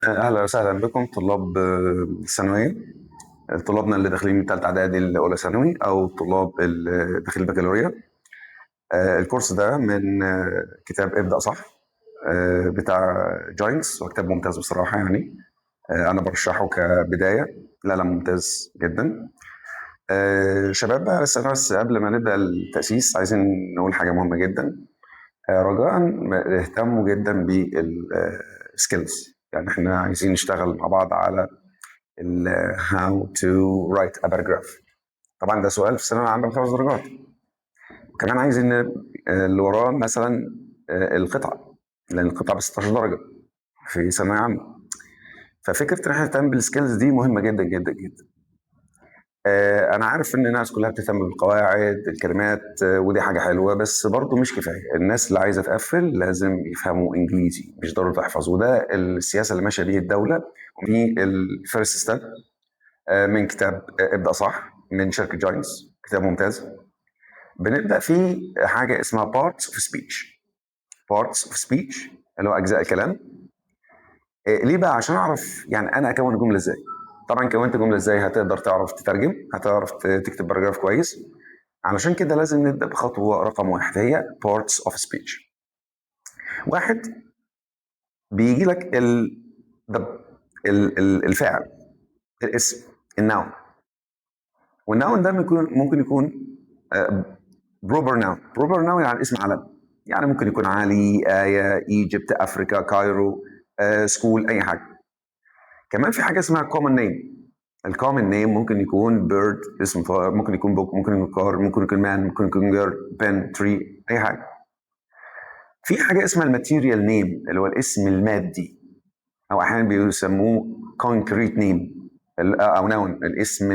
أهلا وسهلا بكم طلاب الثانوية. طلابنا اللي داخلين من تالتة إعدادي لأولى ثانوي أو طلاب اللي داخلين بكالوريا. الكورس ده من كتاب ابدأ صح بتاع جاينتس، وكتاب ممتاز بصراحة يعني. أنا برشحه كبداية. لا ممتاز جدا. شباب بس قبل ما نبدأ التأسيس عايزين نقول حاجة مهمة جدا. رجاء اهتموا جدا بالسكيلز، يعني احنا عايزين نشتغل مع بعض على how to write a paragraph. طبعا ده سؤال في الثانويه العامه ب5 درجات. وكمان عايز ان اللي وراه مثلا القطعه، لان القطعه ب 16 درجه في ثانويه عامه. ففكره ان احنا نهتم بالسكيلز دي مهمه جدا جدا جدا. انا عارف ان الناس كلها بتهتم بالقواعد الكلمات، ودي حاجه حلوه، بس برضه مش كفايه. الناس اللي عايزه تقفل لازم يفهموا انجليزي، مش ضروري تحفظ، وده السياسه اللي ماشيه بيه الدوله. وفي الفيرست ستيب من كتاب ابدأ صح من شركة جاينتس، كتاب ممتاز. بنبدأ فيه حاجة اسمها parts of speech. parts of speech اللي هو أجزاء الكلام. ليه بقى؟ عشان أعرف يعني أنا أكون جملة إزاي. طبعا كونت جملة إزاي هتقدر تعرف تترجم، هتعرف تكتب باراجراف كويس. علشان كده لازم نبدأ بخطوة رقم 1 هي parts of speech. واحد، بيجي لك الفعل، الاسم، النون. والنون ده ممكن يكون بروبر ناون. بروبر ناون يعني اسم علم، يعني ممكن يكون علي، آية، ايجيبت، افريكا، كايرو، سكول، اي حاجه. كمان في حاجه اسمها كومن نيم. الكومن نيم ممكن يكون بيرد، اسم طائر، ممكن يكون بوك، ممكن يكون كار، ممكن يكون مان، ممكن يكون جير، بن، تري، اي حاجه. في حاجه اسمها الماتيريال نيم اللي هو الاسم المادي، او احيانا بيسموه كونكريت نيم او نون، الاسم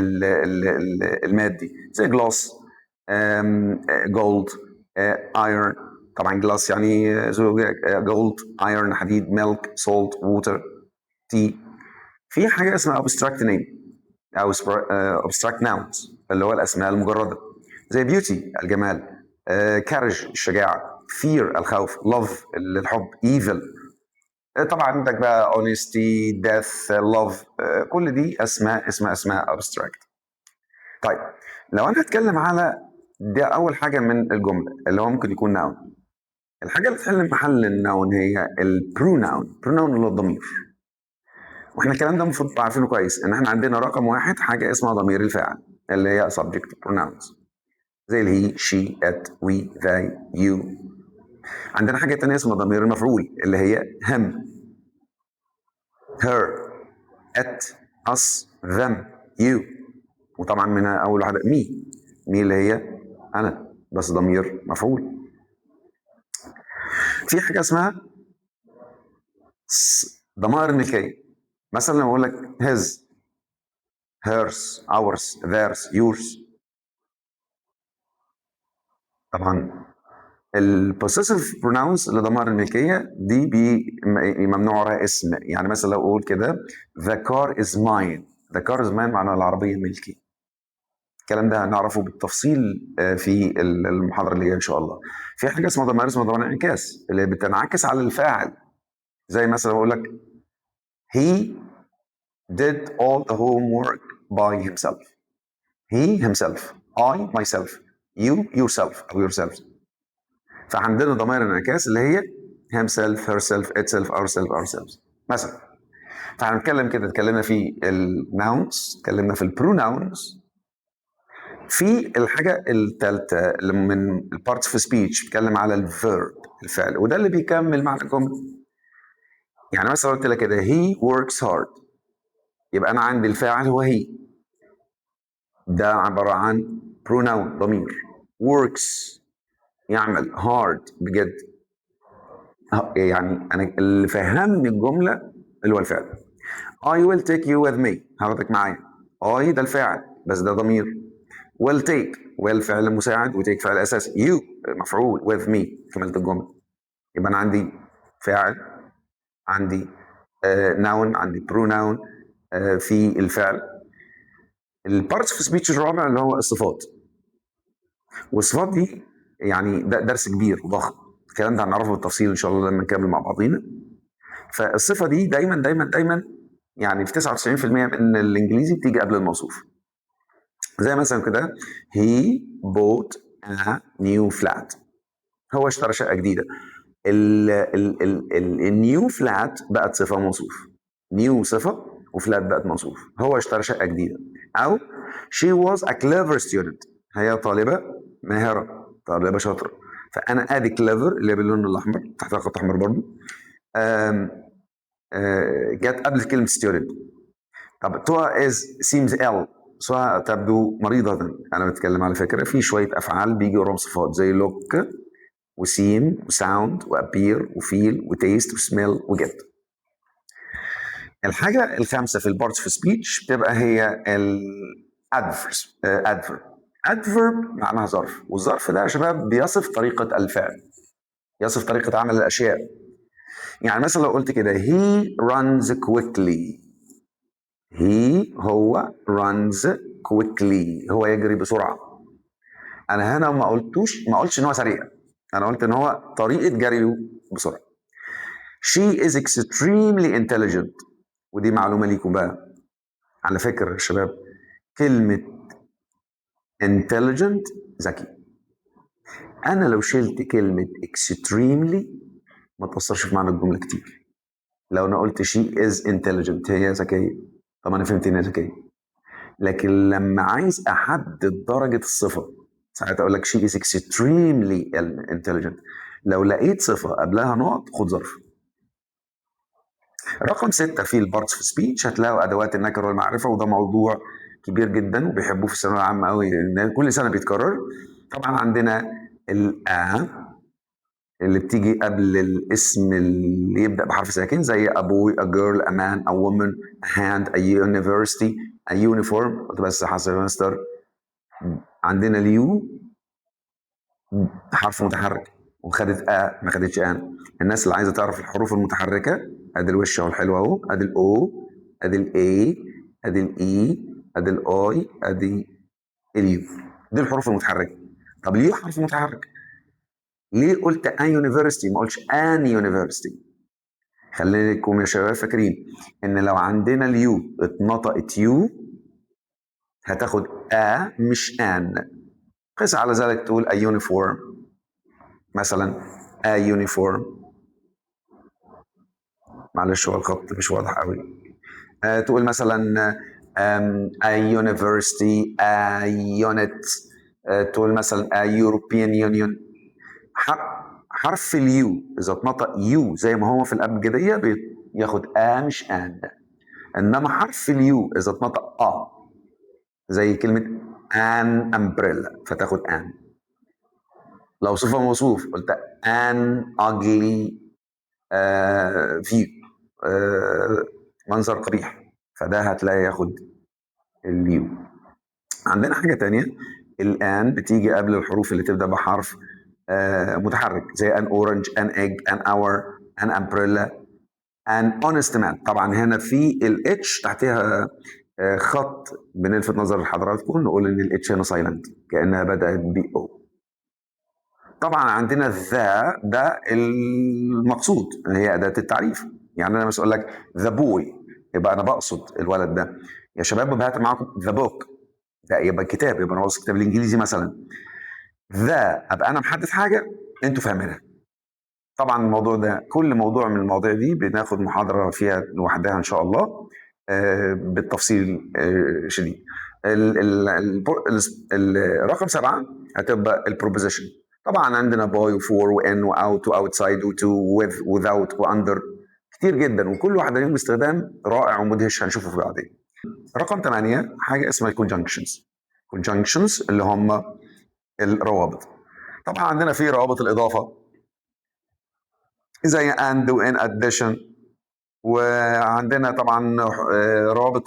المادي، زي جلاس، جولد، ايرون. طبعا جلاس يعني جولد، ايرون حديد، ميلك، سولت، ووتر، تي. في حاجه اسمها ابستراكت نيم او ابستراكت ناونز اللي هو الاسماء المجرده، زي بيوتي الجمال، كارج الشجاعه، فير الخوف، لوف الحب، ايفل. طبعا عندك بقى honesty death love، كل دي اسماء abstract. طيب لو انا هتكلم على ده، اول حاجه من الجمله اللي هو ممكن يكون noun. الحاجه اللي تحل محل النون هي البروناون. بروناون اللي هو الضمير. واحنا الكلام ده المفروض نبقى عارفينه كويس، ان احنا عندنا رقم 1 حاجه اسمها ضمير الفاعل اللي هي subject pronouns، زي الهي، she، it، we، they، you. عندنا حاجه تانية اسمها ضمير المفعول اللي هي him، her، it، us، them، you. وطبعا منها اول واحده مي اللي هي انا، بس ضمير مفعول. في حاجه اسمها ضمائر الملكيه. مثلا لما اقول لك his، hers، ours، theirs، yours. طبعا البوسيسيف بروناونز لضمائر الملكيه دي ممنوع وراها اسم. يعني مثلا لو اقول كده the car is mine. the car is mine معناها العربيه ملكي. الكلام ده هنعرفه بالتفصيل في المحاضره اللي جايه ان شاء الله. في حاجه اسمها ضمائر انعكاس اللي بتنعكس على الفاعل، زي مثلا بقول لك he did all the homework by himself. he himself، I myself، you yourself او yourselves. فعندنا ضمائر انعكاس اللي هي himself، herself، itself، ourself، ourselves مثلا. فهنتكلم كده، اتكلمنا في الناونز، اتكلمنا في البروناونز. في الحاجه الثالثه اللي من البارتس في سبيتش بيتكلم على الفيرب، الفعل، وده اللي بيكمل معنى الجمله. يعني مثلا قلت لك كده he works hard، يبقى انا عندي الفاعل هو he، ده عباره عن pronoun ضمير. works يعمل، hard بجد. يعني انا اللي فهمني الجمله اللي هو الفعل. I will take you with me، هاخدك معايا. I ده الفاعل بس ده ضمير. will take will فعل مساعد، و take فعل اساسي. you مفعول، with me كملت الجمله. يبقى انا عندي فاعل، عندي noun، عندي pronoun في الفعل. البارتس في سبيتش الرابع اللي هو الصفات. والصفات دي يعني ده درس كبير وضخم، الكلام ده هنعرفه بالتفصيل ان شاء الله لما نكمل مع بعضينا. فالصفه دي دايما دايما دايما يعني في 99% من الانجليزي بتيجي قبل الموصوف. زي مثلا كده he bought a new flat، هو اشترى شقه جديده. النيو فلات بقت صفه موصوف، نيو صفه وفلات بقت موصوف. هو اشترى شقه جديده. او she was a clever student، هي طالبه ماهره، طالبه شاطره. فانا ادي clever اللي هي باللون الاحمر تحتها خط احمر برضه جت قبل كلمه student. طب توا is seems ill، سواء تبدو مريضة. أنا بتكلم على فكرة في شوية أفعال بيجي وراهم صفات زي look وسيم وساوند وابير وفيل وتيست وسميل وجيت. الحاجة الخامسة في البارتس في سبيتش بتبقى هي الادفرس. ادفرب معناها ظرف، والظرف ده يا شباب بيصف طريقة الفعل، يصف طريقة عمل الأشياء. يعني مثلا لو قلت كده he runs quickly، هو runs quickly، هو يجري بسرعة. أنا هنا ما قلتش إن هو سريع، أنا قلت إن هو طريقة جريه بسرعة. She is extremely intelligent، ودي معلومة ليكم بقى على فكرة يا شباب، كلمة intelligent ذكي. أنا لو شلت كلمة extremely ما تأثرش في معنى الجملة كتير. لو أنا قلت she is intelligent هي ذكية، طب أنا فهمت إن هي ذكية. لكن لما عايز أحدد درجة الصفة ساعتها أقول لك she is extremely intelligent. لو لقيت صفة قبلها نقط خد ظرف. رقم 6 في البارتس في سبيتش هتلاقوا ادوات النكره والمعرفه، وده موضوع كبير جدا وبيحبوه في الثانويه العامه قوي لان كل سنه بيتكرر. طبعا عندنا الآ اللي بتيجي قبل الاسم اللي يبدا بحرف ساكن زي a boy, a girl, a man, a woman, a hand, a university, a uniform. قلت بس حسب مستر. عندنا اليو حرف متحرك وخدت ما خدتش ان. الناس اللي عايزه تعرف الحروف المتحركه ادي الوش اهو الحلو اهو، ادي الاو، ادي الاي، ادي الاي، ادي الاي، ادي اليو. دي الحروف المتحركه. طب ليه حرف متحرك؟ ليه قلت ان يونيفرستي ما قلتش ان يونيفرستي؟ خليكم يا شباب فاكرين ان لو عندنا اليو اتنطقت يو هتاخد مش ان. قس على ذلك تقول a uniform مثلا، a uniform. معلش هو الخط مش واضح قوي. تقول مثلا a university, a unit. تقول مثلا a European Union. حرف اليو اذا اتنطق يو زي ما هو في الابجديه بياخد مش ان. انما حرف اليو اذا اتنطق زي كلمه an umbrella فتاخد ان. لو صفه موصوف قلت an ugly view، منظر قبيح، فده هتلاقي ياخد اليو. عندنا حاجه تانية الان بتيجي قبل الحروف اللي تبدا بحرف متحرك زي an orange, an egg, an hour, an umbrella, an honest man. طبعا هنا في الاتش تحتها خط بنلفت نظر لحضراتكم نقول ان الاتش هنا سايلنت كانها بدات بي او. طبعا عندنا ذا ده المقصود هي اداه التعريف. يعني انا مش اقول لك ذا بوي يبقى انا بقصد الولد ده. يا شباب هات معاكم ذا بوك ده يبقى كتاب، يبقى انا قصدي كتاب الانجليزي مثلا. ذا ابقى انا محدد حاجه انتوا فاهمينها. طبعا الموضوع ده كل موضوع من المواضيع دي بناخد محاضره فيها لوحدها ان شاء الله بالتفصيل شديد. الرقم 7 هتبقى البروبوزيشن. طبعا عندنا باي وفور وان واوت واوتسايد وتو وذ وذاوت واندر كتير جدا، وكل واحده ليهم استخدام رائع ومدهش هنشوفه بعدين. رقم 8 حاجه اسمها الكونجنكشنز اللي هم الروابط. طبعا عندنا في روابط الاضافه زي and و in addition، وعندنا طبعا روابط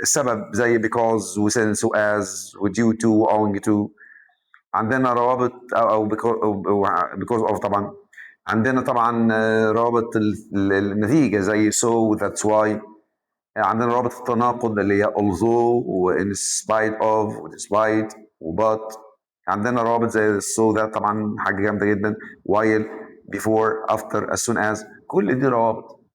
السبب زي because و since و as و due to و owing to. عندنا روابط او because of. طبعا عندنا طبعا روابط النتيجه زي so و that's why. عندنا روابط التناقض اللي هي although و in spite of و despite و but. عندنا روابط زي so that طبعا حاجه جامده جدا while before after as soon as. كل دي روابط.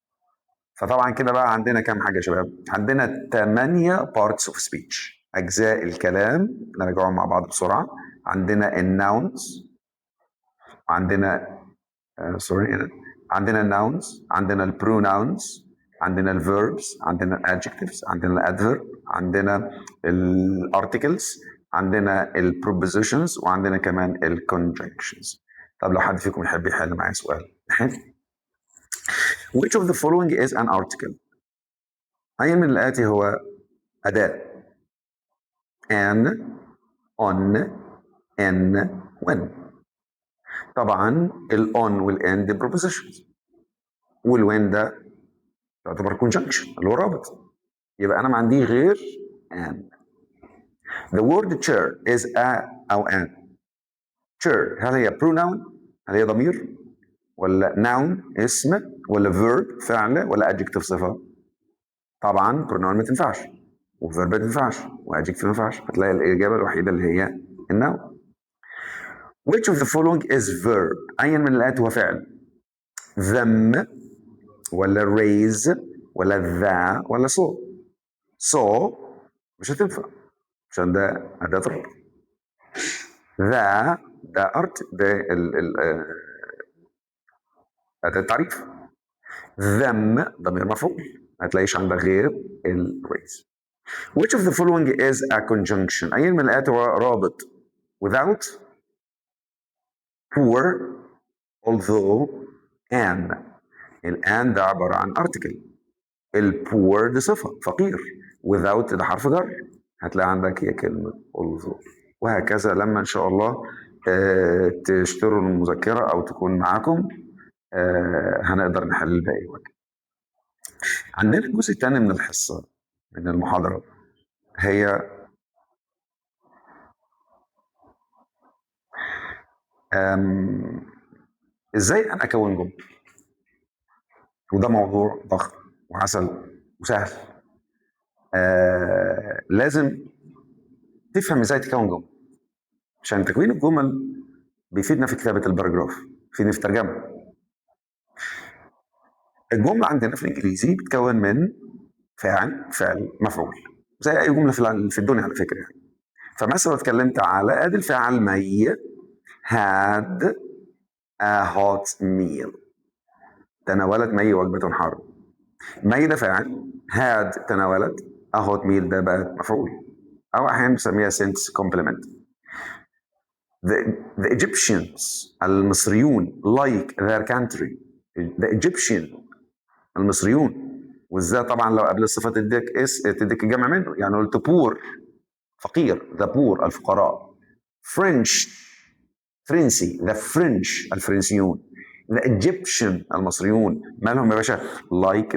فطبعا كده بقى عندنا كام حاجه يا شباب؟ عندنا 8 parts of speech، اجزاء الكلام، نرجعهم مع بعض بسرعه. عندنا الناونز، عندنا عندنا الناونز، عندنا البروناونز، عندنا الفيربس، عندنا الادجكتيفز، عندنا الادفيرب، عندنا الارتكلز، عندنا البروبوزيشنز، وعندنا كمان الكونجنكشنز. طب لو حد فيكم يحب يحل معايا سؤال. Which of the following is an article؟ أي من الآتي هو أداة؟ an، on، in، when. طبعا ال on وال in دي prepositions، وال when ده تعتبر conjunction اللي هو رابط. يبقى أنا ما عندي غير an. The word chair is a أو an. chair هل هي pronoun؟ هل هي ضمير؟ ولا noun اسم؟ ولا verb فعل؟ ولا adjective صفة؟ طبعا pronoun ما تنفعش، وverb ما تنفعش، وadjective ما ينفعش، فتلاقي الإجابة الوحيدة اللي هي الnoun. Which of the following is verb؟ أي من الآتي هو فعل؟ them ولا raise ولا ذا ولا so؟ so مش هتنفع عشان ده أداة رفع. ذا ده ده أداة تعريف. them ضمير مفعول، ما هتلاقيش عندك غير ال raise. Which of the following is a conjunction؟ أي من الآتي هو رابط؟ without، poor، although، and. الآن ده عبارة عن article. الpoor دي صفة فقير، without ده حرف جر، هتلاقي عندك هي كلمة although. وهكذا لما إن شاء الله تشتروا المذكرة أو تكون معاكم هنقدر نحل الباقي. عندنا الجزء الثاني من الحصة من المحاضرة هي ازاي انا اكون جمله، وده موضوع ضخم وعسل وسهل. لازم تفهم ازاي تكون جمله، عشان تكوين الجمل بيفيدنا في كتابه الباراجراف، بيفيدنا في الترجمه. الجمله عندنا في الانجليزي بتتكون من فعل مفعول، زي اي جمله في الدنيا على فكره يعني. فمثلا اتكلمت على ادي الفعل مي had a hot meal، تناولت مي وجبه حاره. مي ده فاعل، had تناولت، a hot meal ده بقى مفعول، او احيانا بنسميها sense complement. The Egyptians المصريون like their country. the Egyptian المصريون، وازاي طبعا لو قبل الصفه تديك الجمع منه، يعني قلت poor فقير، the poor الفقراء. French فرنسي، the French الفرنسيون. the Egyptian المصريون مالهم يا باشا؟ like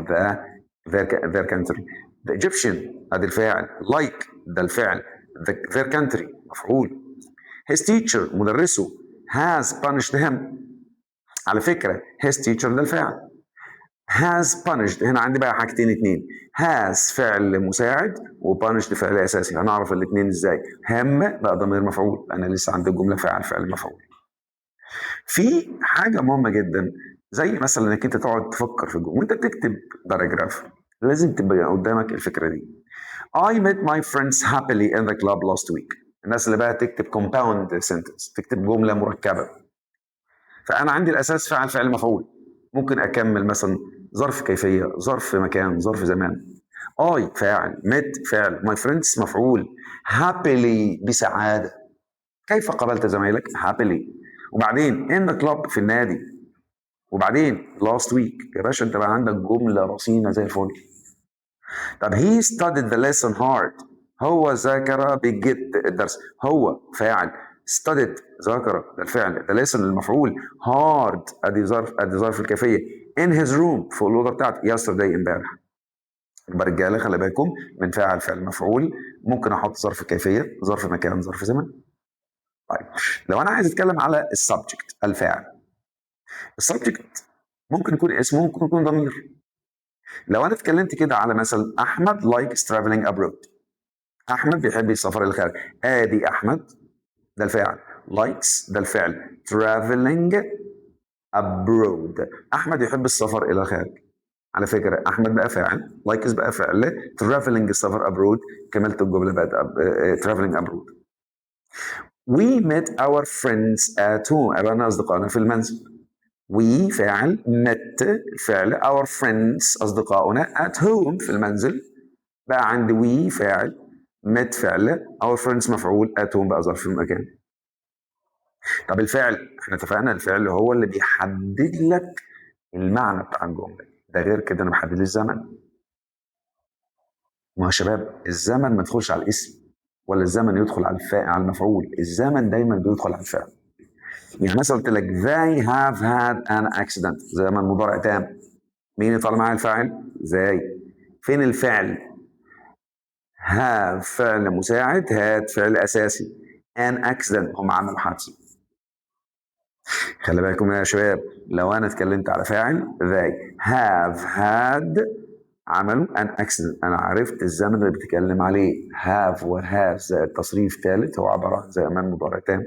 their country. the Egyptian ادي الفاعل، like ده الفعل، their country مفعول. his teacher مدرسه has punished him، على فكرة his teacher ده الفعل، has punished هنا عندي بقى حاجتين اتنين، has فعل مساعد وpunished فعل اساسي. هنعرف الاتنين ازاي. هم بقى ضمير مفعول، انا لسه عندي الجملة فعل مفعول. في حاجة مهمة جدا، زي مثلا انك انت تقعد تفكر في الجملة وانت بتكتب باراجراف، لازم تبقى قدامك الفكرة دي. I met my friends happily in the club last week. الناس اللي بقى تكتب compound sentence، تكتب جملة مركبة. فأنا عندي الأساس فعل مفعول، ممكن أكمل مثلا ظرف كيفية، ظرف مكان، ظرف زمان. I فاعل، met فعل، my friends مفعول، happily بسعادة. كيف قابلت زمايلك؟ happily. وبعدين in the club في النادي. وبعدين last week. يا باشا أنت بقى عندك جملة رصينة زي الفل. طب he studied the lesson hard. هو ذاكر بجد الدرس. هو فاعل، studied ذاكر ده الفعل، the lesson المفعول، hard ادي ظرف الكيفيه، in his room في الاوضه بتاعته، yesterday امبارح. يبقى رجاله خلي بالكم من فعل مفعول، ممكن احط ظرف كيفيه، ظرف مكان، ظرف زمان. طيب لو انا عايز اتكلم على السبجكت الفاعل، السبجكت ممكن يكون اسم، ممكن يكون ضمير. لو انا اتكلمت كده على مثلا احمد likes traveling abroad، احمد بيحب السفر للخارج، ادي احمد ده الفاعل، likes ده الفعل، traveling abroad. أحمد يحب السفر إلى الخارج. على فكرة أحمد بقى فاعل، likes بقى فعل، traveling السفر abroad، كملت الجملة بقت traveling abroad. We met our friends at home. قابلنا أصدقائنا في المنزل. We فاعل، met فعل، our friends أصدقائنا at home في المنزل. بقى عند we فاعل، met فعل، our friends مفعول، at home بقى ظرف المكان. طب الفعل، احنا اتفقنا الفعل هو اللي بيحدد لك المعنى بتاع الجملة، ده غير كده انا بحدد الزمن. ما هو يا شباب الزمن ما يدخلش على الاسم، ولا الزمن يدخل على الفاعل على المفعول، الزمن دايما بيدخل على الفعل. يعني مثلا قلت لك they have had an accident، زمن مضارع تام، مين اللي طالع معايا الفاعل؟ they. فين الفعل؟ have فعل مساعد، had فعل اساسي، an accident هم عملوا حادثه. خلي بالكم يا شباب لو انا اتكلمت على فاعل they have had عملوا an accident، انا عرفت الزمن اللي بتتكلم عليه. have و have زائد تصريف ثالث هو عباره عن زمن مضارع تام.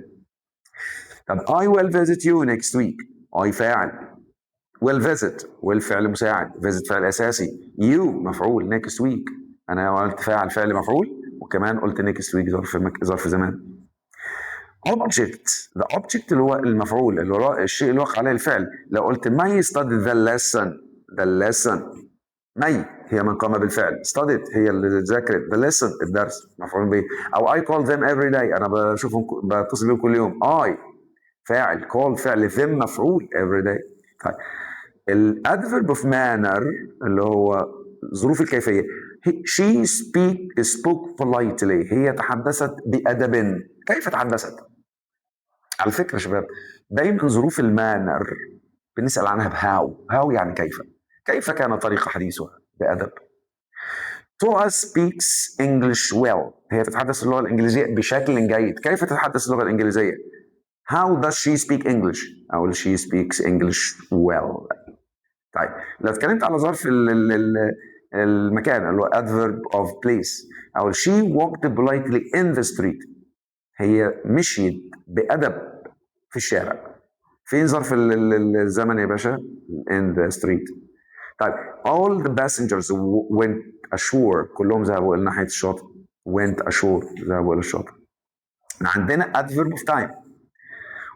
طب I will visit you next week، I فاعل، will visit will فعل مساعد، visit فعل اساسي، you مفعول، next week انا قلت فاعل فعل مفعول، وكمان قلت next week ظرف زمان. object، the object اللي هو المفعول، اللي هو الشيء اللي وقع عليه الفعل. لو قلت May studied the lesson، the lesson May هي من قام بالفعل، studied هي اللي ذاكرت، the lesson الدرس مفعول به. او I call them every day انا بشوفهم بتصل بيهم كل يوم، I فاعل، call فعل، them مفعول every day. طيب الادفيرب اوف manner اللي هو ظروف الكيفيه، she spoke politely، هي تحدثت بأدب. كيف تحدثت؟ على فكرة يا شباب دايما ظروف المانر بنسأل عنها بهاو، هاو يعني كيف، كيف كان طريقة حديثها بأدب. Toa speaks English well، هي تتحدث اللغة الإنجليزية بشكل جيد. كيف تتحدث اللغة الإنجليزية؟ How does she speak English؟ أو she speaks English well. طيب لو اتكلمت على ظرف المكان اللي هو adverb of place، أو she walked politely in the street، هي مشيت بأدب في الشارع. فين ظرف الزمن يا باشا؟ in the street. طيب all the passengers went ashore، كلهم ذهبوا إلى ناحية الشاطئ، went ashore ذهبوا إلى الشاطئ. عندنا adverb of time،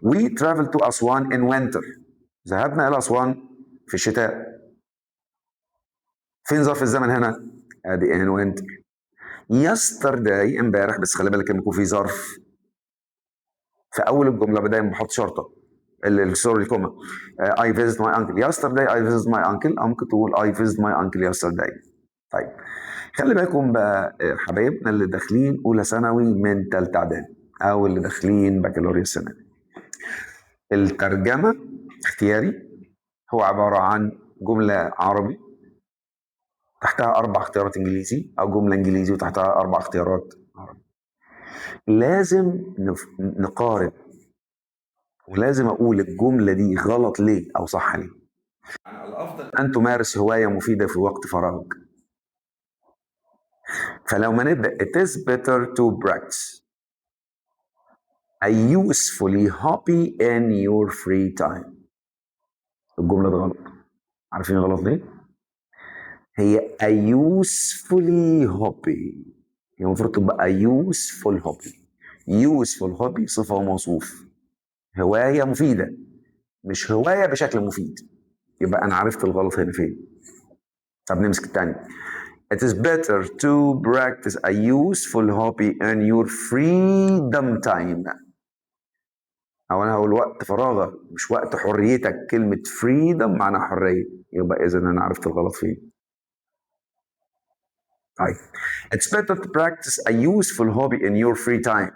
we traveled to أسوان in winter، ذهبنا إلى أسوان في الشتاء. فين ظرف الزمن هنا؟ ادي in winter. yesterday امبارح، بس خلي بالك لما يكون في ظرف في اول الجمله دايما بحط شرطه، سوري الكوما. I visit my uncle yesterday، I visit my uncle، او ممكن تقول I visit my uncle yesterday. طيب خلي بالكم بقى حبايبنا اللي داخلين اولى ثانوي من ثالثه اعدادي، او اللي داخلين بكالوريوس السنه دي، الترجمه اختياري هو عباره عن جمله عربي تحتها 4 اختيارات انجليزي، او جمله انجليزي وتحتها 4 اختيارات عربي. لازم نقارن، ولازم اقول الجمله دي غلط ليه او صح ليه. الافضل ان تمارس هوايه مفيده في وقت فراغك. فلو ما نبدا it is better to practice a useful hobby in your free time. الجمله دي غلط. عارفين غلط ليه؟ هي a useful hobby، هي المفروض تبقى a useful hobby. useful hobby صفه وموصوف، هوايه مفيده مش هوايه بشكل مفيد. يبقى انا عرفت الغلط هنا فين. طب نمسك الثاني. It is better to practice a useful hobby in your freedom time. أو أنا هقول وقت فراغك مش وقت حريتك، كلمة freedom معناها حرية، يبقى إذا أنا عرفت الغلط فين. طيب It's better to practice a useful hobby in your free time.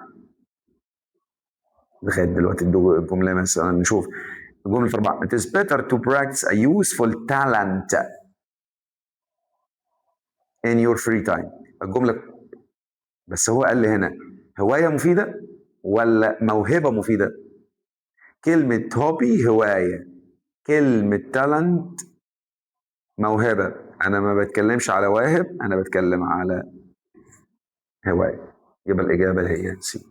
لغاية دلوقتي الجملة مثلا نشوف الجملة في 4. It is better to practice a useful talent in your free time. الجملة بس هو قال لي هنا هواية مفيدة ولا موهبة مفيدة؟ كلمة هوبي هواية، كلمة تالنت موهبة. أنا ما بتكلمش على واهب، أنا بتكلم على هواية. يبقى الإجابة هي سي.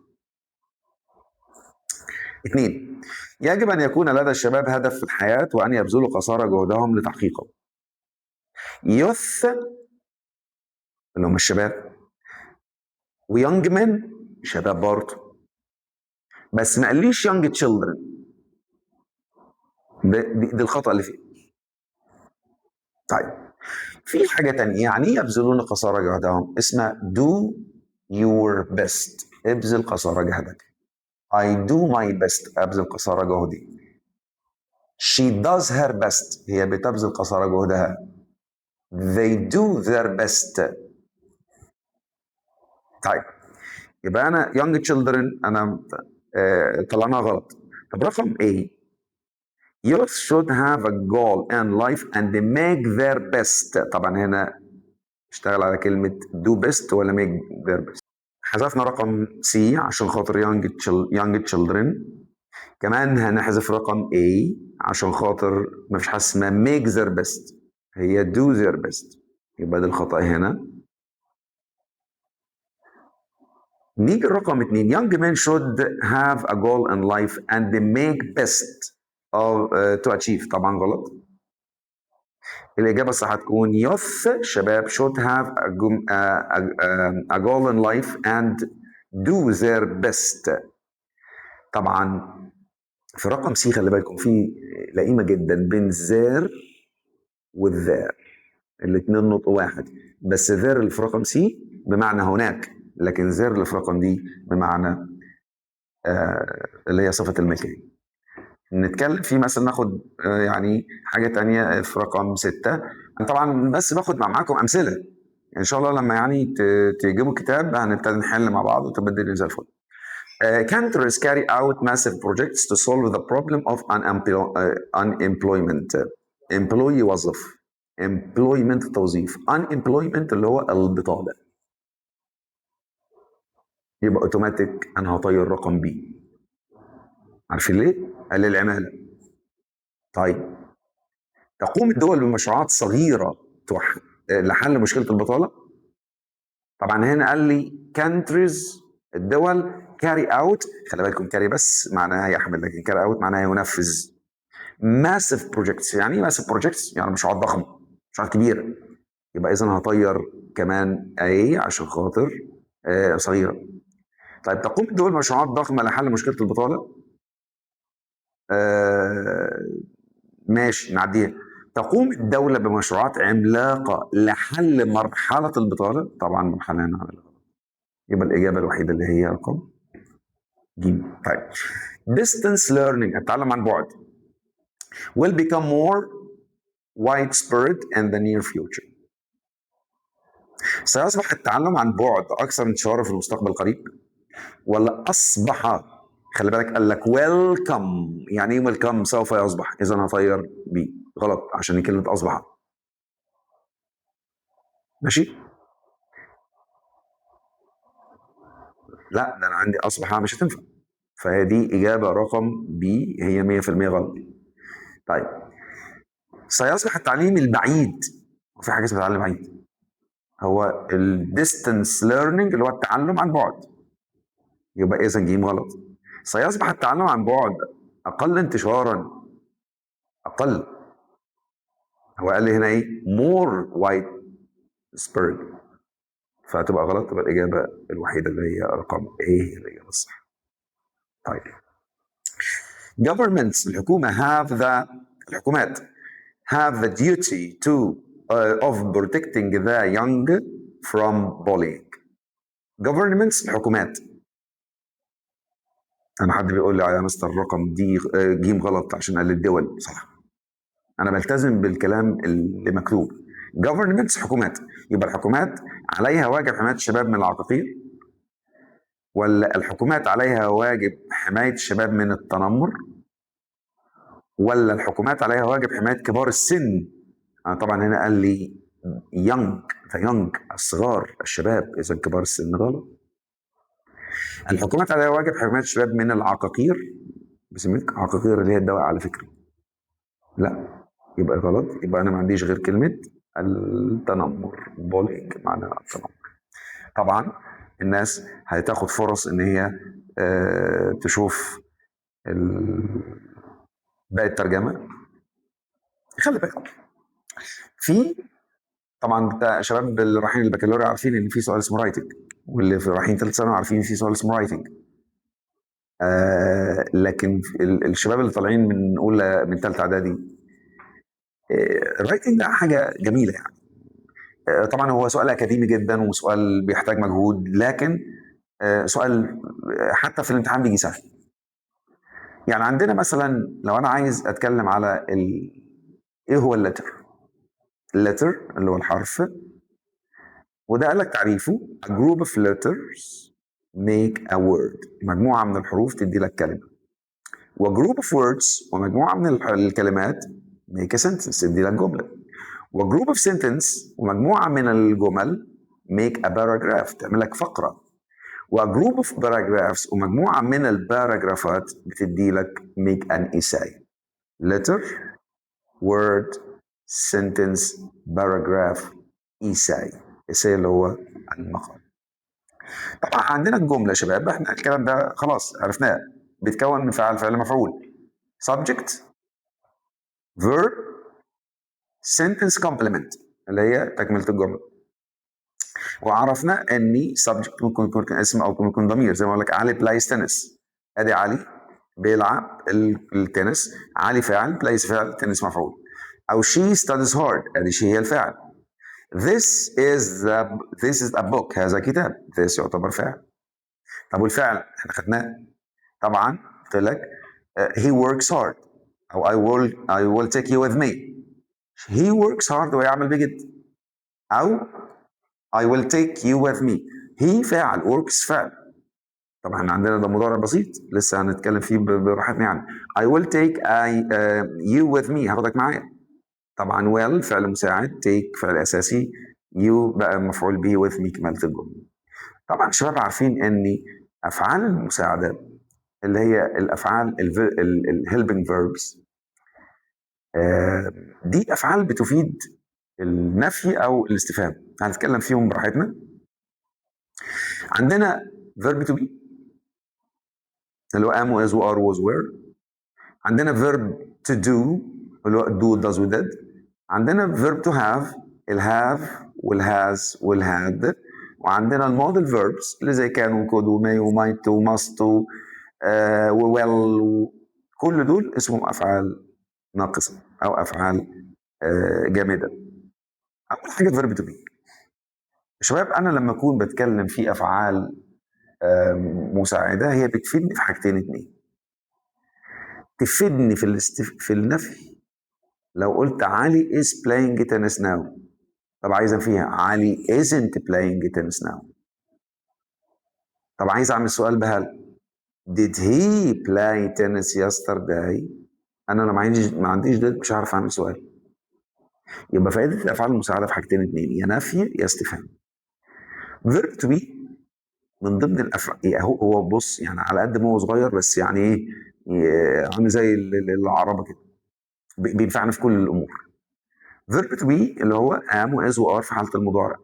2. يجب أن يكون لدى الشباب هدف في الحياة وأن يبذلوا قصارى جهدهم لتحقيقه. youth اللي هم الشباب، ويونج men شباب برضه، بس ما قاليش young children. دي الخطأ اللي فيه. طيب في حاجة تانية، يعني ايه يبذلون قصارى جهدهم؟ اسمها do your best، ابذل قصارى جهدك. I do my best، ابذل قصارى جهدي. she does her best، هي بتبذل قصارى جهدها. they do their best. طيب يبقى انا young children انا طلعناها غلط. طب رقم A، youth should have a goal in life and make their best. طبعا هنا اشتغل على كلمة do best ولا make their best. حذفنا رقم C عشان خاطر young children. كمان هنحذف رقم A عشان خاطر مفيش حاجة اسمها make their best، هي do their best. يبقى ده الخطأ هنا. نيجي الرقم 2، young men should have a goal in life and make best of to achieve. طبعا غلط. الإجابة الصح هتكون youth شباب should have a goal in life and do their best. طبعا في رقم سي خلي بالكم في لئيمة جدا بين their والذير، الاتنين نطق واحد، بس their اللي في رقم سي بمعنى هناك، لكن their اللي في رقم دي بمعنى اللي هي صفة الملكية. نتكلم في مثلا ناخد يعني حاجة تانية في رقم 6. أنا طبعا بس باخد معاكم أمثلة، إن شاء الله لما يعني تجيبوا كتاب هنبتدي نحل مع بعض وتبقى الدنيا زي الفل. Countries carry out massive projects to solve the problem of unemployment. employee وظف، employment توظيف، unemployment اللي هو البطالة. يبقى اوتوماتيك أنا هطير رقم بي. عارفين ليه؟ قال لي العمالة. طيب تقوم الدول بمشروعات صغيرة لحل مشكلة البطالة. طبعا هنا قال لي countries الدول، carry out خلي بالكم carry بس معناها يحمل، لكن carry out معناها ينفذ. massive projects يعني ايه massive projects؟ يعني مشروعات ضخمة، مشروعات كبيرة. يبقى إذا هطير كمان A عشان خاطر صغيرة. طيب تقوم الدول بمشروعات ضخمة لحل مشكلة البطالة. ماشي نعديها. تقوم الدولة بمشروعات عملاقة لحل مرحلة البطالة. طبعا مرحلة هنا يبقى الإجابة الوحيدة اللي هي رقم ج. طيب distance learning التعلم عن بعد will become more widespread in the near future. سيصبح التعلم عن بعد أكثر انتشارا في المستقبل القريب، ولا أصبح؟ خلي بالك قال لك welcome، يعني ايه welcome؟ سوف يصبح. إذا هطير بي غلط عشان كلمة أصبح. ماشي؟ لا ده أنا عندي أصبح مش هتنفع، فهي دي إجابة رقم بي، هي 100% غلط. طيب سيصبح التعليم البعيد، وفي حاجة اسمها تعليم بعيد، هو الديستنس ليرنينج اللي هو التعلم عن بعد. يبقى إذا ج غلط. سيصبح التعلم عن بعد أقل انتشارا، أقل، هو قال لي هنا إيه more widespread، فهتبقى غلط. تبقى الإجابة الوحيدة اللي هي رقم إيه هي الإجابة الصح. طيب governments الحكومات have the duty of protecting the young from bullying. governments الحكومات. أنا حد بيقول لي يا مستر الرقم دي ج غلط عشان قال الدول. صح، أنا بلتزم بالكلام اللي مكتوب. governments حكومات، يبقى الحكومات عليها واجب حماية الشباب من العقاقير، ولا الحكومات عليها واجب حماية الشباب من التنمر، ولا الحكومات عليها واجب حماية كبار السن؟ طبعا هنا قال لي young الصغار الشباب، إذا كبار السن غلط. الحكومات عليها واجب حماية الشباب من العقاقير، بسميك عقاقير اللي هي الدواء على فكرة، لا يبقى غلط. يبقى أنا ما عنديش غير كلمة التنمر، بولينج معنى التنمر. طبعا الناس هتاخد فرص إن هي تشوف باقي الترجمه. خلي بالك في طبعا شباب اللي رايحين البكالوريا عارفين ان في سؤال اسمه رايتنج، واللي في رايحين ثالث ثانوي عارفين ان في سؤال اسمه رايتنج. لكن الشباب اللي طالعين من اولى من ثالثه اعدادي، الرايتنج ده حاجه جميله يعني. طبعا هو سؤال اكاديمي جدا وسؤال بيحتاج مجهود، لكن سؤال حتى في الامتحان بيجي سهل. يعني عندنا مثلا لو انا عايز اتكلم على ايه هو اللتر اللي هو الحرف، وده قال لك تعريفه: a group of letters make a word، مجموعة من الحروف تدي لك كلمة. و group of words، ومجموعة من الكلمات make a sentence تدي لك جملة. و group of sentence، ومجموعة من الجمل make a paragraph تعمل لك فقرة. و group of paragraphs، ومجموعة من الباراجرافات بتدي لك make an essay. letter، word، sentence، paragraph، essay. essay اللي هو المقال. طبعا عندنا الجمله يا شباب، احنا الكلام ده خلاص عرفناه، بيتكون من فعل مفعول، subject، verb، sentence complement اللي هي تكمله الجمله. وعرفنا ان subject ممكن يكون اسم او ممكن يكون ضمير، زي ما اقول لك علي بلايز تنس، ادي علي بيلعب التنس، علي فاعل، بلايز فاعل، تنس مفعول. او she studies hard، ادي she هي الفاعل. This is a book، هذا كتاب، this يعتبر فاعل. طب والفعل احنا خدناه طبعا، قلت لك he works hard، او I will take you with me. he works hard ويعمل بجد، او I will take you with me. he فاعل، works فعل. طبعا عندنا ده مضارع بسيط لسه هنتكلم فيه براحتنا يعني. I will take you with me، هاخدك معايا. طبعا will فعل مساعد، take فعل اساسي، you بقى مفعول به، with me كمالة الجملة. طبعا الشباب عارفين ان افعال المساعدة اللي هي الافعال الهيلبنج فيربس، دي افعال بتفيد النفي او الاستفهام، هنتكلم فيهم براحتنا. عندنا verb to be اللي هو am و is و are و was were. عندنا verb to do اللي هو do does و did. عندنا verb to have الhave والhas والhad. وعندنا الموديل verbs اللي زي كان وكود ومay وmight وmust وwell، كل دول اسمهم افعال ناقصه او افعال جامده. اول حاجه verb to be. شباب انا لما اكون بتكلم في افعال مساعده، هي بتفيدني في حاجتين اتنين. تفيدني في النفي، لو قلت علي is playing tennis now، طب عايز انفيها علي isn't playing tennis now. طب عايز اعمل سؤال بهل did he play tennis yesterday، انا لو ما عنديش ده مش هعرف اعمل سؤال. يبقى فائده الافعال المساعده في حاجتين اتنين: يا نفي يا استفهام. verb to be من ضمن الافعال، هو بص يعني على قد ما هو صغير بس يعني ايه، عامل زي العربه كده، بينفعنا في كل الامور. verb to be اللي هو am و is و are في حاله المضارع.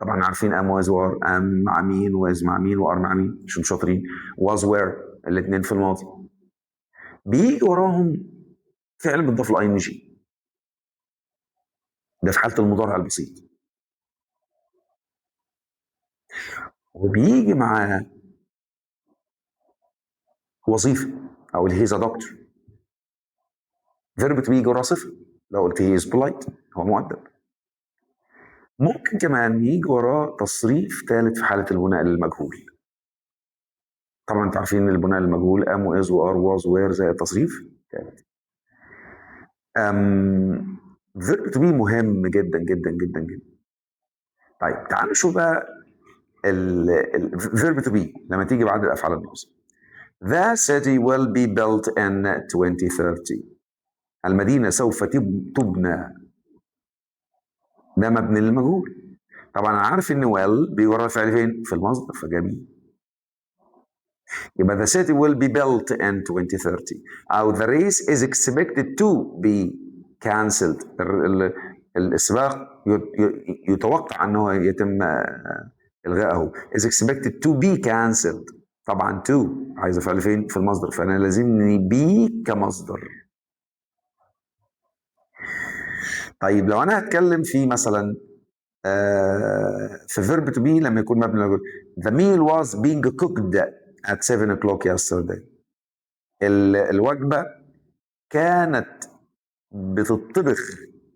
طبعا عارفين am و is و are، am مع مين و is مع مين و are مع مين عشان شاطرين. was were الاثنين في الماضي. بيجي وراهم فعل بتضاف ل ing، ده في حاله المضارع البسيط. وبيجي معاه وظيفه او اللي هي ذا دكتور. verb to be يجي وراه صفه، لو قلت he is polite هو مؤدب. ممكن كمان يجي وراه تصريف ثالث في حاله البناء للمجهول. طبعا انتوا عارفين ان البناء للمجهول am و is و are و was were زي التصريف ثالث. verb to be مهم جدا جدا جدا جدا. طيب تعالوا نشوف بقى verb to be لما تيجي بعد الافعال الناقصه. The city will be built in 2030. المدينه سوف تبنى، ده مبني للمجهول. طبعا انا عارف ان will بيجي ورا الفعل فين؟ في المصدر، فجميل. يبقى the city will be built in 2030 أو the race is expected to be cancelled. السباق يتوقع أنه يتم إلغائه is expected to be cancelled. طبعا to عايزه فعل فين؟ في المصدر، فانا لازمني be كمصدر. طيب لو انا هتكلم في مثلا في verb to be لما يكون مبني للمجهول. The meal was being cooked at 7 o'clock yesterday. الوجبة كانت بتطبخ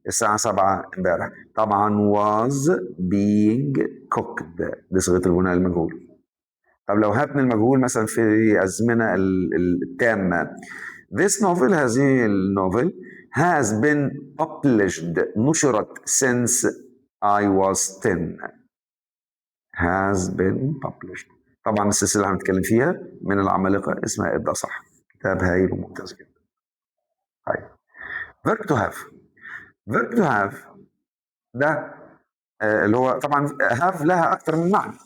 الساعة 7 امبارح. طبعا was being cooked دي صيغة البناء المجهول. طب لو هبني المجهول مثلا في أزمنة التامة. This novel هذه النوفل has been published نشرت since I was 10. has been published. طبعا السلسلة اللي هنتكلم فيها من العمالقة اسمها ابدأ صح. كتاب هايل وممتاز جدا. طيب verb to have. verb to have ده اللي هو طبعا have لها أكثر من معنى.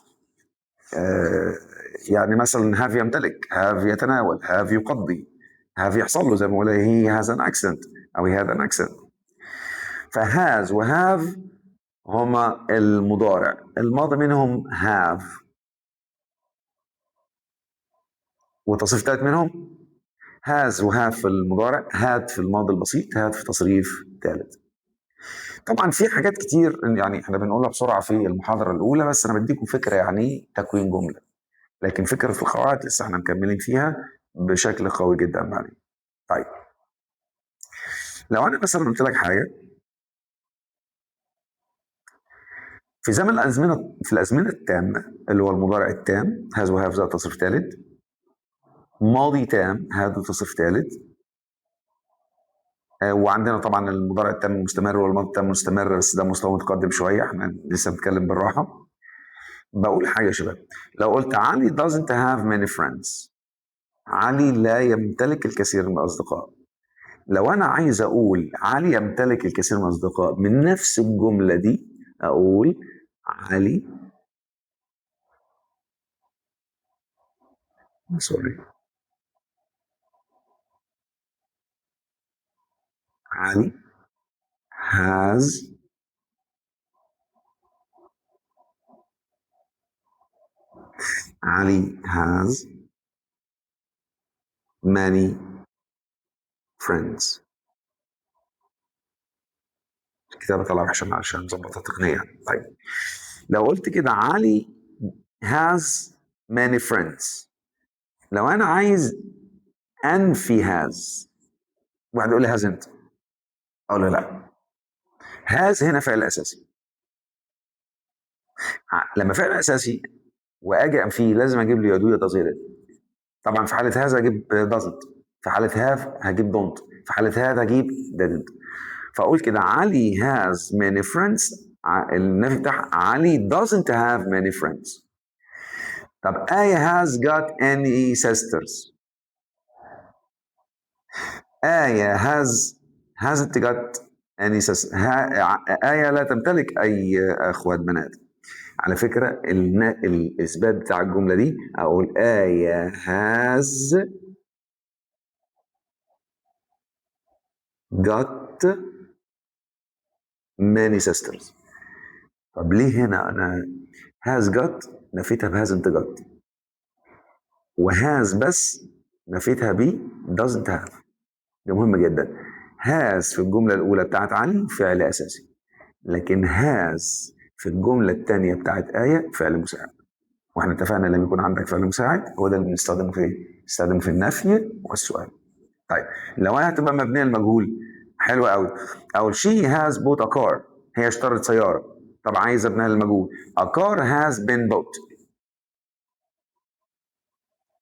يعني مثلا have يمتلك، have يتناول، have يقضي، have يحصل له زي ما قلنا he has an accent أو he had an accent. فhas وhave هما المضارع. الماضي منهم have وتصريف ثالث منهم has وهاف في المضارع، had في الماضي البسيط، had في تصريف ثالث. طبعا في حاجات كتير يعني احنا بنقولها بسرعه في المحاضره الاولى، بس انا بديكم فكره يعني تكوين جمله، لكن فكره القواعد لسه احنا مكملين فيها بشكل قوي جدا بعدين. طيب لو انا مثلا قلت لك حاجه في زمن الازمنه، في الازمنه التامه اللي هو المضارع التام has وهاف ذات تصريف ثالث، ماضي تام هذا تصريف ثالث، وعندنا طبعا المضارع التام المستمر والماضي التام المستمر، بس ده مستوى متقدم شويه، احنا لسه بنتكلم بالراحه. بقول حاجه يا شباب، لو قلت علي doesn't have many friends، علي لا يمتلك الكثير من الاصدقاء. لو انا عايز اقول علي يمتلك الكثير من الاصدقاء من نفس الجمله دي اقول علي سوري علي has علي has many friends. الكتابة طلع عشان نظبطها تقنيا. طيب لو قلت كده علي has many friends، لو انا عايز انفي has، واحد يقول لي hasn't، اقول له لا، has هنا فعل اساسي. لما فعل اساسي واجي انفيه لازم اجيب له يدويه تصغير. طبعا في حاله هذا اجيب doesn't، في حاله have هجيب don't، في حاله هذا هجيب didn't. فاقول كده علي has many friends، النفي بتاع علي doesn't have many friends. طب آية has got any sisters، آية hasn't got any sisters، آية لا تمتلك أي أخوات بنات. على فكرة الإثبات بتاع الجملة دي أقول آية has got many sisters. طب ليه هنا أنا has got نفيتها ب hasn't got، وhas بس نفيتها ب doesn't have. دي مهمة جدا. has في الجملة الأولى بتاعت علي فعل أساسي، لكن has في الجملة الثانية بتاعت آية فعل مساعد. واحنا اتفقنا لما يكون عندك فعل مساعد هو ده اللي بنستخدمه في ايه؟ بنستخدمه في النفي والسؤال. طيب لو انا هتبقى مبنيه المجهول حلو قوي، او she has bought a car، هي اشترت سياره. طب عايز ابنها المجهول a car has been bought.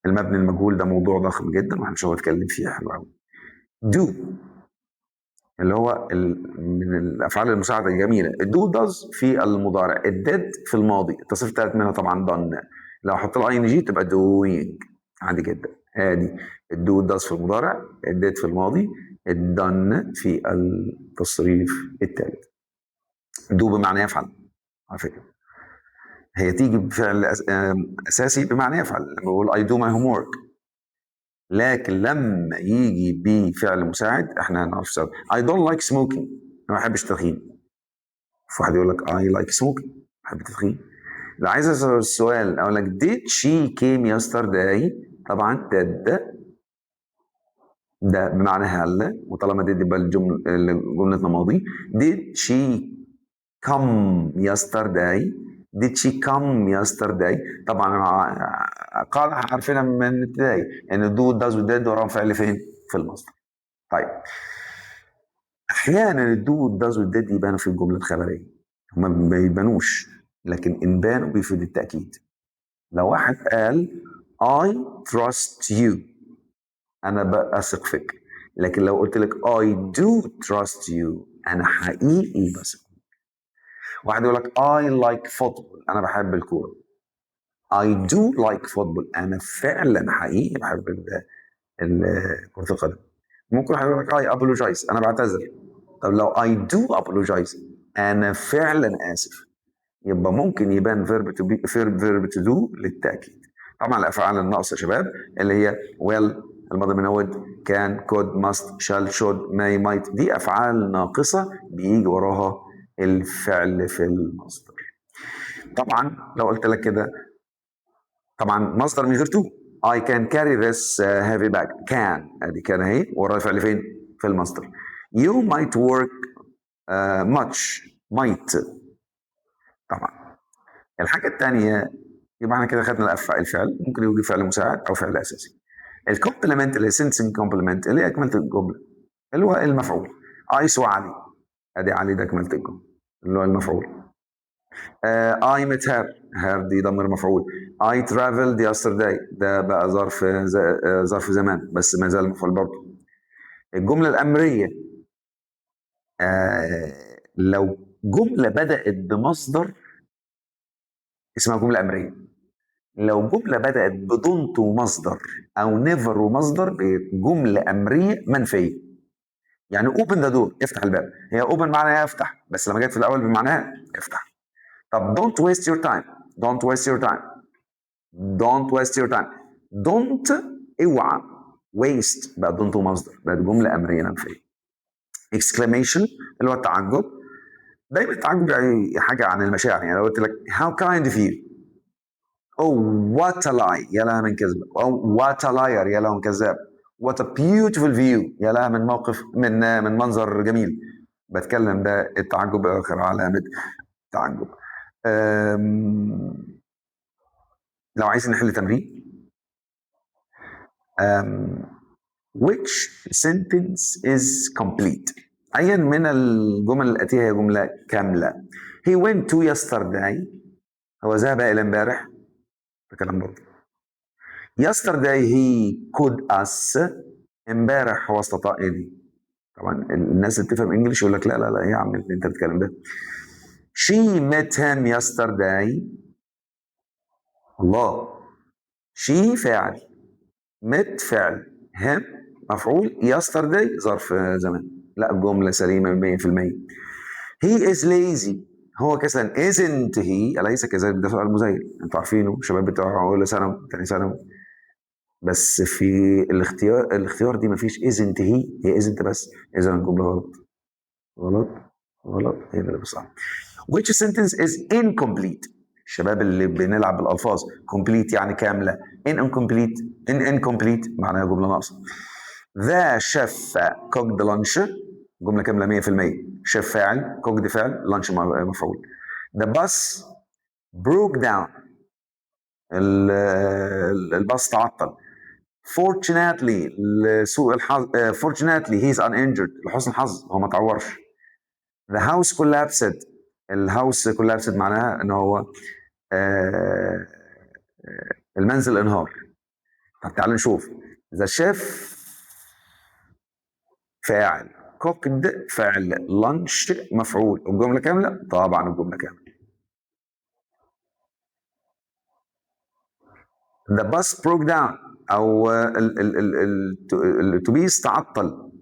المبني المجهول ده موضوع ضخم جدا وهنشوف نتكلم فيه حلو قوي. do اللي هو من الافعال المساعده الجميله. do does في المضارع، did في الماضي، التصريف الثالث منها طبعا done. لو احط له ing تبقى doing عادي جدا. ادي do does في المضارع، did في الماضي، done في التصريف الثالث. do بمعنى يفعل على فكره، هي تيجي بفعل اساسي بمعنى يفعل لما بقول I do my homework، لكن لما يجي بفعل مساعد احنا هنعرف سبب. I don't like smoking، انا ما بحبش التدخين. في واحد يقول لك I like smoking، بحب التدخين. لو عايز اسال السؤال اقول لك did she came yesterday، طبعا ده بمعنى هل، وطالما did يبقى جملة ماضي. did she come yesterday did she come yesterday. طبعا قال عارفينها من ابتدائي ان do does و did وراهم فعل فين؟ في المصدر. طيب احيانا الدو والداز والديد يبانوا في الجمله الخبريه، هما ما يبانوش، لكن ان بانوا بيفيد التاكيد. لو واحد قال I trust you، انا بثق فيك، لكن لو قلت لك I do trust you، انا حقيقي بثق فيك. واحد يقول لك I like football، انا بحب الكوره. I do like football، انا فعلا حقيقي بحب كره القدم. ممكن واحد يقول لك I apologize، انا بعتذر. طب لو I do apologize، أنا فعلا آسف، يبقى ممكن يبان verb to be verb to do للتأكيد. طبعا الأفعال الناقصة يا شباب اللي هي will، الماضي من would، can، could، must، shall، should، may، might، دي أفعال ناقصة بيجي وراها الفعل في المصدر. طبعا لو قلت لك كده، طبعا مصدر من غير to. I can carry this heavy bag، can ادي كان اهي وراها الفعل فين؟ في المصدر. You might work much، might. طبعا الحاجة الثانية يبقى احنا كده خدنا الفعل، ممكن يوجد فعل مساعد أو فعل أساسي. الكومبلمنت اللي سنسنج كومبلمنت اللي هي أكملة الجملة اللي هو المفعول. I saw علي، أدي علي ده أكملة الجملة اللي هو المفعول. I met her دي ضمير مفعول. I traveled yesterday ده بقى ظرف زمان بس ما زال مفعول برضه. الجملة الأمرية لو جملة بدأت بمصدر اسمها جملة أمرية. لو جملة بدأت بدونت ومصدر أو نيفر ومصدر بجملة أمرية منفية. يعني open the door، افتح الباب. هي open معناها افتح، بس لما جت في الأول بمعناها افتح. طب don't waste your time، don't waste your time، don't waste your time، don't اوعى، waste بقى don't ومصدر بقت جملة أمرية منفية. exclamation اللي هو التعجب. دايما التعجب يعني حاجة عن المشاعر. يعني لو قلت لك how kind of you، Oh what a lie، يا لها من كذب. Oh what a liar، يا لها من كذاب. What a beautiful view، يا لها من موقف من منظر جميل. بتكلم ده التعجب آخر علامة تعجب. لو عايز نحل تمرين which sentence is complete، أيا من الجمل الآتية هي جملة كاملة. He went to yesterday، هو ذهب إلى امبارح، ده كلام برضه. yesterday he could us، امبارح هو استطاع ايه دي. طبعا الناس اللي بتفهم انجلش يقول لك لا لا لا يا عم انت بتتكلم ده. she met him yesterday، الله. she فاعل، met فعل، him مفعول، yesterday ظرف زمان. لا الجملة سليمة 100%. he is lazy، هو كسلان. isn't he أليس كذلك، ده سؤال مزيل انتوا عارفينه شباب بتوع اولى ثانوي ثاني ثانوي. بس في الاختيار دي مفيش isn't هي isn't بس، اذا الجمله غلط غلط هي اللي بصح. which sentence is incomplete، الشباب اللي بنلعب بالالفاظ complete يعني كامله، incomplete معناها جمله ناقصه. the chef cooked lunch، جمله كامله 100%. chef فاعل، cooked فعل، lunch مفعول. the bus broke down، الباص تعطل. fortunately لسوء الحظ fortunately he is uninjured، لحسن الحظ هو ما تعورش. the house collapsed، الهاوس collapsed معناها ان هو المنزل انهار. طب تعالوا نشوف. the chef فاعل، cooked فعل، lunch مفعول. الجملة كاملة؟ طبعا الجملة كاملة. the bus broke down او الاتوبيس تعطل،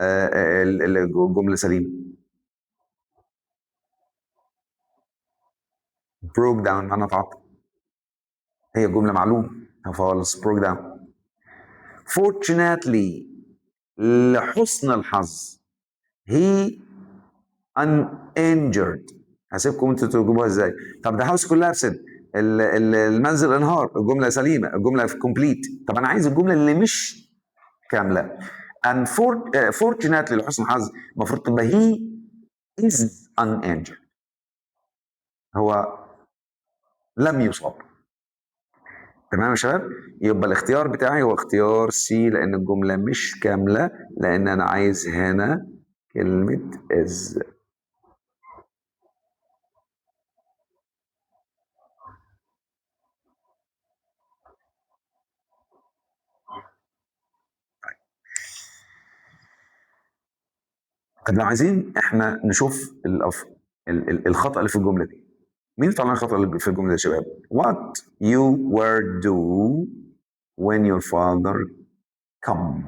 الجملة سليمة. broke down معناها تعطل، هي جملة معلومة خالص broke down. fortunately لحسن الحظ he uninjured، هسيبكم انتوا تجيبوها ازاي. طب ده هاوس كولابسد، المنزل انهار، الجمله سليمه، الجمله كومبليت. طب انا عايز الجمله اللي مش كامله. unfortunately لحسن الحظ المفروض تبقى he is uninjured، هو لم يصاب. تمام يا شباب؟ يبقى الاختيار بتاعي هو اختيار سي، لان الجمله مش كامله، لان انا عايز هنا كلمه is. طب لو عايزين احنا نشوف الخطأ اللي في الجملة دي، مين طلع الخطأ اللي في الجملة دي يا شباب؟ What you were do when your father come.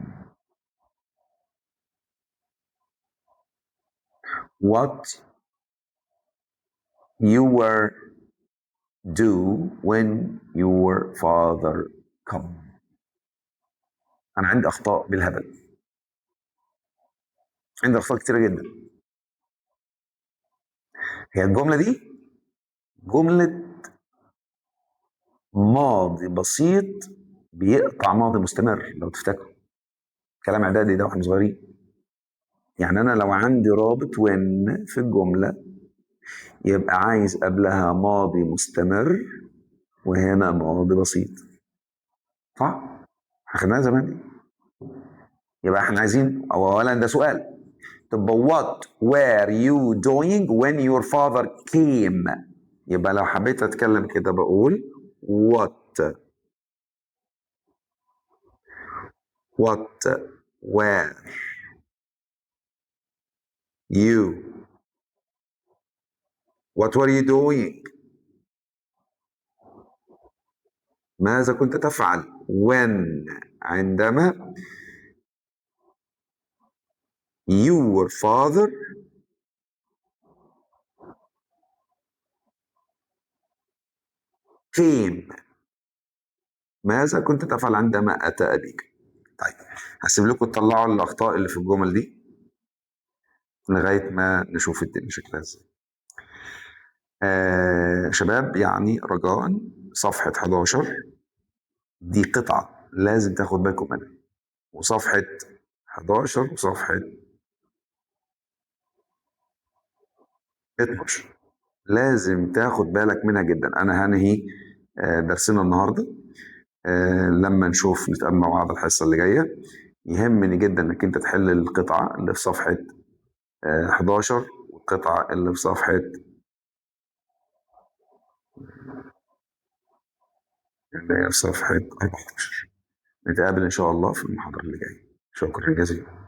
What you were do when your father come. أنا عندي أخطاء بالهبل، عندي أخطاء كتيرة جدا. هي الجملة دي جملة ماضي بسيط بيقطع ماضي مستمر لو تفتكروا كلام إعدادي ده واحنا صغيرين. يعني أنا لو عندي رابط when في الجملة يبقى عايز قبلها ماضي مستمر وهنا ماضي بسيط، صح؟ اخدناها زمان دي. يبقى احنا عايزين اولا ده سؤال، طب what were you doing when your father came؟ يبقى لو حبيت اتكلم كده بقول what were you what were you doing؟ ماذا كنت تفعل when عندما your father came؟ ماذا كنت تفعل عندما أتى أبيك؟ طيب هسيب لكم تطلعوا الأخطاء اللي في الجمل دي لغاية ما نشوف الدنيا شكلها ازاي. شباب يعني رجاء صفحة 11 دي قطعة لازم تاخد بالكم منها، وصفحة 11 وصفحة 12 لازم تاخد بالك منها جدا. أنا هنهي درسنا النهاردة، لما نشوف نتقابل مع بعض الحصة اللي جاية. يهمني جدا انك انت تحل القطعة اللي في صفحة 11 والقطعة اللي في صفحة اللي هي في صفحة 14. نتقابل إن شاء الله في المحاضرة اللي جاية. شكرا جزيلا.